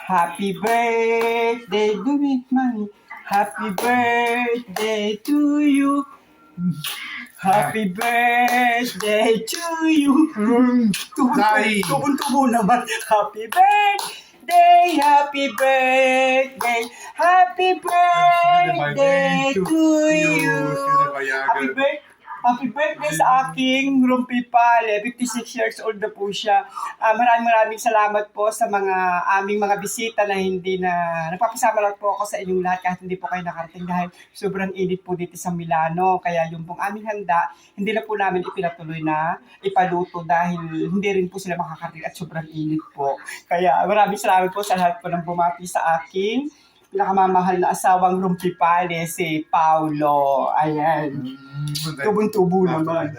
Happy birthday, do it, mommy. Happy birthday to you. Happy birthday to you. Dai. Tubon-tubo naman. Happy birthday, happy birthday, happy birthday to you. Happy birthday sa aking rumpipale. 56 years old na po siya. Maraming salamat po sa mga aming mga bisita na hindi na nagpapasama lang po ako sa inyong lahat kahit hindi po kayo nakarating dahil sobrang init po dito sa Milano. Kaya yung pong aming handa, hindi na po namin ipinatuloy na ipaluto dahil hindi rin po sila makakarating at sobrang init po. Kaya maraming salamat po sa lahat po ng bumati sa aking pinakamamahal na asawang rumpipale, si Paulo. Ayan. Tubon-tubo naman.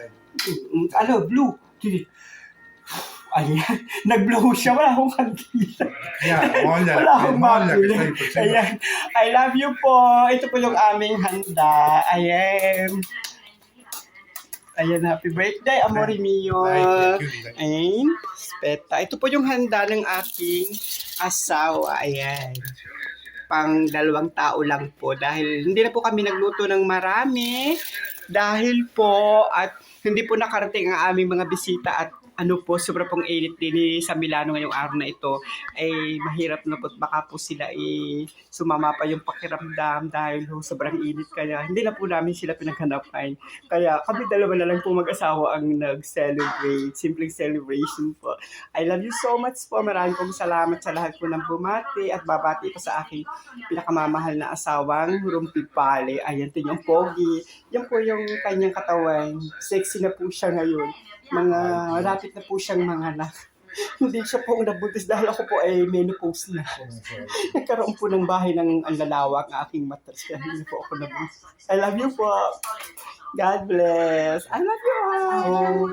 Ano, blue. Ayan. Nag-blow siya. Wala akong kandila. Wala akong mabili. Ayan. I love you po. Ito po yung aming handa. Ayan. Ayan, happy birthday, amore mio. Ayan. Speta. Ito po yung handa ng aking asawa. Ayan. Pang 2 tao lang po dahil hindi na po kami nagluto ng marami dahil po at hindi po nakarating ang aming mga bisita at ano po, sobrang pong init din sa Milano ngayong araw na ito ay mahirap na po baka po sila sumama pa yung pakiramdam dahil sobrang init kaya hindi na po namin sila pinaghanapan. Kaya kami 2 na lang po mag-asawa ang nag-celebrate, simpleng celebration po. I love you so much po. Maraming pong salamat sa lahat po ng bumati at babati po sa aking pinakamamahal na asawang rumpipale. Ayan po yung pogi. Yan po yung kanyang katawan. Sexy na po siya ngayon. Malapit na po siyang manganak. Hindi siya po nabuntis dahil ako po ay menopause na. Nagkaroon po ng bahay ng ang lalawak ng aking matas. Kaya hindi po ako nabuntis. I love you po. God bless. I love you all.